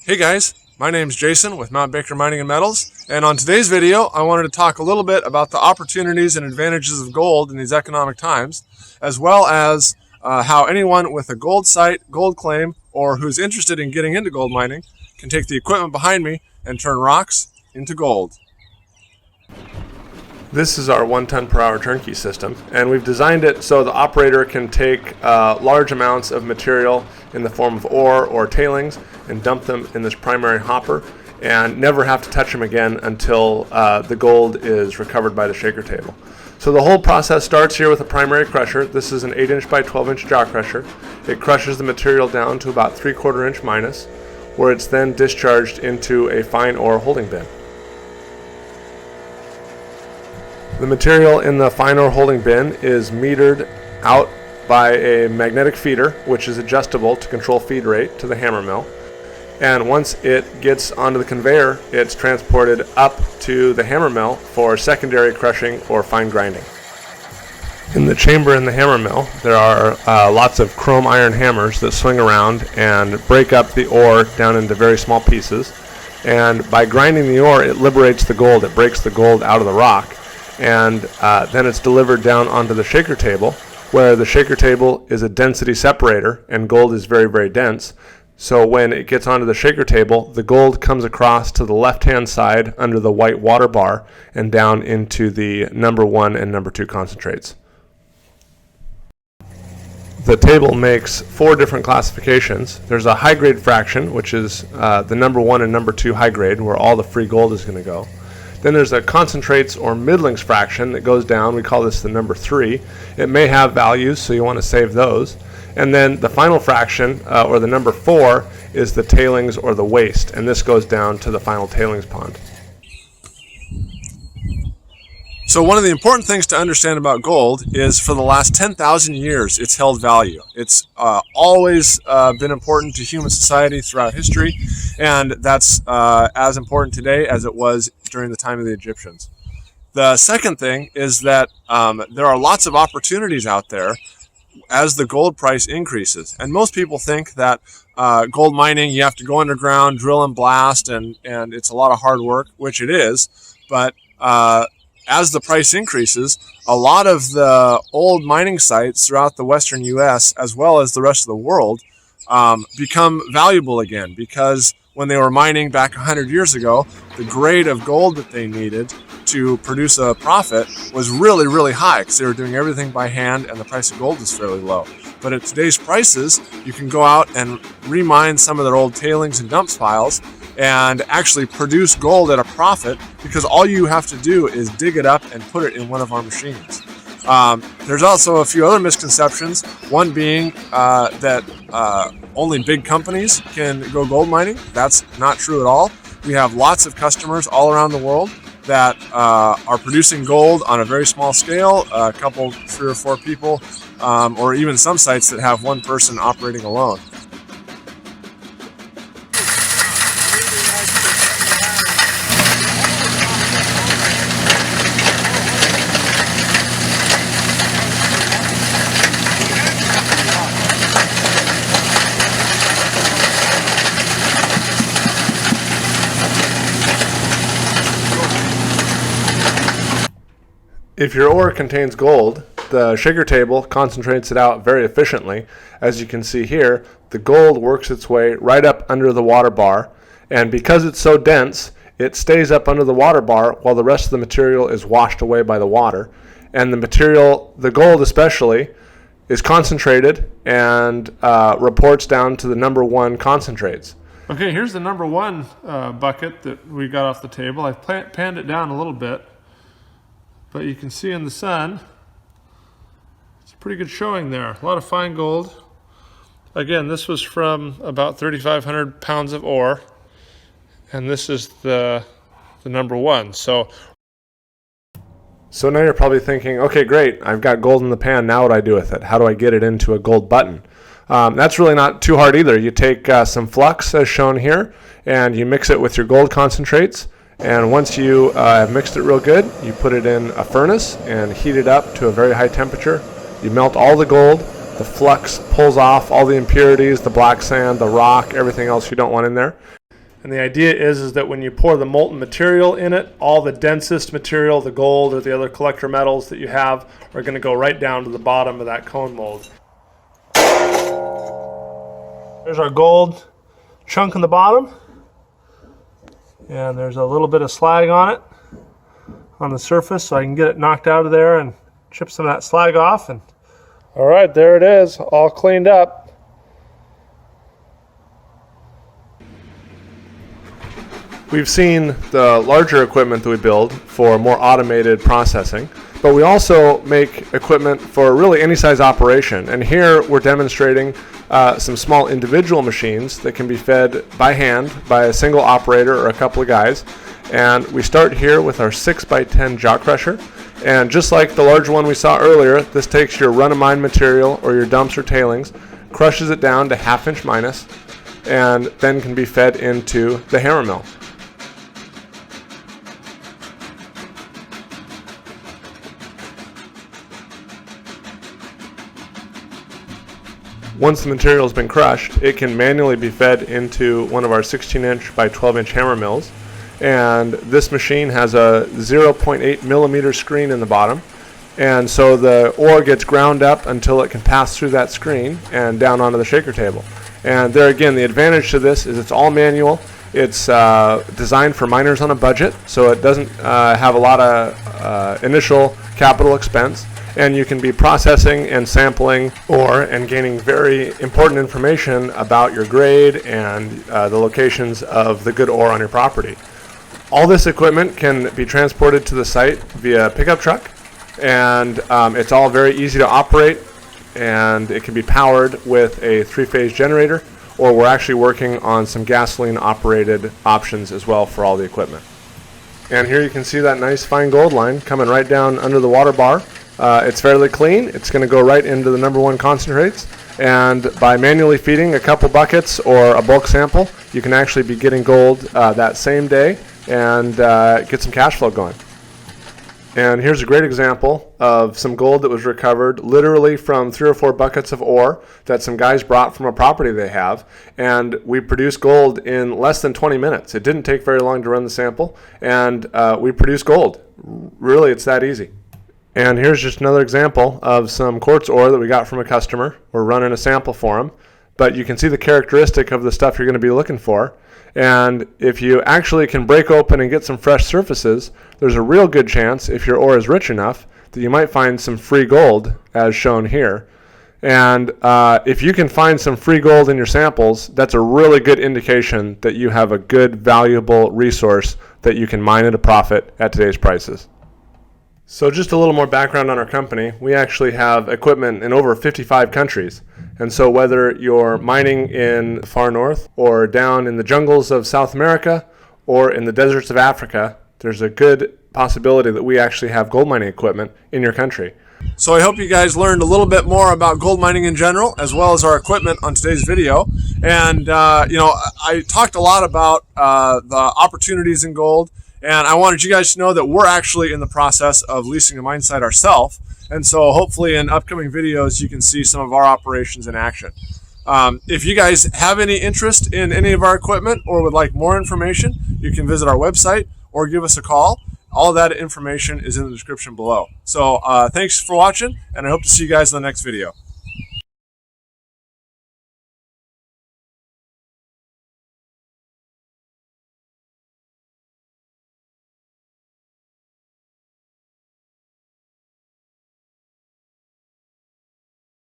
Hey guys, my name's Jason with Mount Baker Mining and Metals, and on today's video I wanted to talk a little bit about the opportunities and advantages of gold in these economic times, as well as how anyone with a gold site, gold claim, or who's interested in getting into gold mining can take the equipment behind me and turn rocks into gold. This is our 1 ton per hour turnkey system, and we've designed it so the operator can take large amounts of material in the form of ore or tailings and dump them in this primary hopper and never have to touch them again until the gold is recovered by the shaker table. So the whole process starts here with a primary crusher. This is an 8-inch by 12-inch jaw crusher. It crushes the material down to about 3/4 inch minus, where it's then discharged into a fine ore holding bin. The material in the fine ore holding bin is metered out by a magnetic feeder, which is adjustable to control feed rate to the hammer mill. And once it gets onto the conveyor, it's transported up to the hammer mill for secondary crushing or fine grinding. In the chamber in the hammer mill, there are lots of chrome iron hammers that swing around and break up the ore down into very small pieces. And by grinding the ore, it liberates the gold. It breaks the gold out of the rock. And then it's delivered down onto the shaker table, where the shaker table is a density separator and gold is very, very dense. So when it gets onto the shaker table, the gold comes across to the left-hand side under the white water bar and down into the number 1 and number 2 concentrates. The table makes 4 different classifications. There's a high-grade fraction, which is the number 1 and number 2 high grade, where all the free gold is going to go. Then there's a concentrates or middlings fraction that goes down. We call this the number 3. It may have values, so you want to save those. And then the final fraction, or the number 4, is the tailings or the waste, and this goes down to the final tailings pond. So one of the important things to understand about gold is for the last 10,000 years it's held value. It's always been important to human society throughout history, and that's as important today as it was during the time of the Egyptians. The second thing is that there are lots of opportunities out there as the gold price increases. And most people think that gold mining, you have to go underground, drill and blast, and it's a lot of hard work, which it is, but as the price increases, a lot of the old mining sites throughout the western U.S. as well as the rest of the world become valuable again, because when they were mining back 100 years ago, the grade of gold that they needed to produce a profit was really, really high because they were doing everything by hand and the price of gold is fairly low. But at today's prices, you can go out and remine some of their old tailings and dump piles and actually produce gold at a profit, because all you have to do is dig it up and put it in one of our machines. There's also a few other misconceptions, one being that only big companies can go gold mining. That's not true at all. We have lots of customers all around the world that are producing gold on a very small scale, a couple, 3 or 4 people, or even some sites that have 1 person operating alone. If your ore contains gold, the shaker table concentrates it out very efficiently. As you can see here, the gold works its way right up under the water bar, and because it's so dense, it stays up under the water bar while the rest of the material is washed away by the water. And the material, the gold especially, is concentrated and reports down to the number 1 concentrates. Okay, here's the number 1 bucket that we got off the table. I've panned it down a little bit, but you can see in the sun, it's a pretty good showing there. A lot of fine gold. Again, this was from about 3,500 pounds of ore, and this is the number 1. So now you're probably thinking, okay, great, I've got gold in the pan, now what do I do with it? How do I get it into a gold button? That's really not too hard either. You take some flux, as shown here, and you mix it with your gold concentrates. And once you have mixed it real good, you put it in a furnace and heat it up to a very high temperature. You melt all the gold, the flux pulls off all the impurities, the black sand, the rock, everything else you don't want in there. And the idea is that when you pour the molten material in it, all the densest material, the gold or the other collector metals that you have, are going to go right down to the bottom of that cone mold. There's our gold chunk in the bottom. And there's a little bit of slag on it, on the surface, so I can get it knocked out of there and chip some of that slag off. And all right, there it is, all cleaned up. We've seen the larger equipment that we build for more automated processing, but we also make equipment for really any size operation. And here we're demonstrating some small individual machines that can be fed by hand by a single operator or a couple of guys. And we start here with our 6x10 jaw crusher. And just like the large one we saw earlier, this takes your run-of-mine material or your dumps or tailings, crushes it down to 1/2 inch minus, and then can be fed into the hammer mill. Once the material has been crushed, it can manually be fed into one of our 16-inch by 12-inch hammer mills. And this machine has a 0.8 millimeter screen in the bottom. And so the ore gets ground up until it can pass through that screen and down onto the shaker table. And there again, the advantage to this is it's all manual. It's designed for miners on a budget, so it doesn't have a lot of initial capital expense. And you can be processing and sampling ore and gaining very important information about your grade and the locations of the good ore on your property. All this equipment can be transported to the site via pickup truck, and it's all very easy to operate, and it can be powered with a 3-phase generator, or we're actually working on some gasoline operated options as well for all the equipment. And here you can see that nice fine gold line coming right down under the water bar. It's fairly clean. It's going to go right into the #1 concentrates, and by manually feeding a couple buckets or a bulk sample, you can actually be getting gold that same day and get some cash flow going. And here's a great example of some gold that was recovered literally from 3 or 4 buckets of ore that some guys brought from a property they have, and we produced gold in less than 20 minutes. It didn't take very long to run the sample, and we produced gold. Really, it's that easy. And here's just another example of some quartz ore that we got from a customer. We're running a sample for them, but you can see the characteristic of the stuff you're going to be looking for. And if you actually can break open and get some fresh surfaces, there's a real good chance, if your ore is rich enough, that you might find some free gold, as shown here. And if you can find some free gold in your samples, that's a really good indication that you have a good, valuable resource that you can mine at a profit at today's prices. So just a little more background on our company. We actually have equipment in over 55 countries. And so whether you're mining in the far north or down in the jungles of South America or in the deserts of Africa, there's a good possibility that we actually have gold mining equipment in your country. So I hope you guys learned a little bit more about gold mining in general, as well as our equipment on today's video. And, I talked a lot about the opportunities in gold. And I wanted you guys to know that we're actually in the process of leasing a mine site ourselves. And so hopefully in upcoming videos, you can see some of our operations in action. If you guys have any interest in any of our equipment or would like more information, you can visit our website or give us a call. All of that information is in the description below. So thanks for watching, and I hope to see you guys in the next video.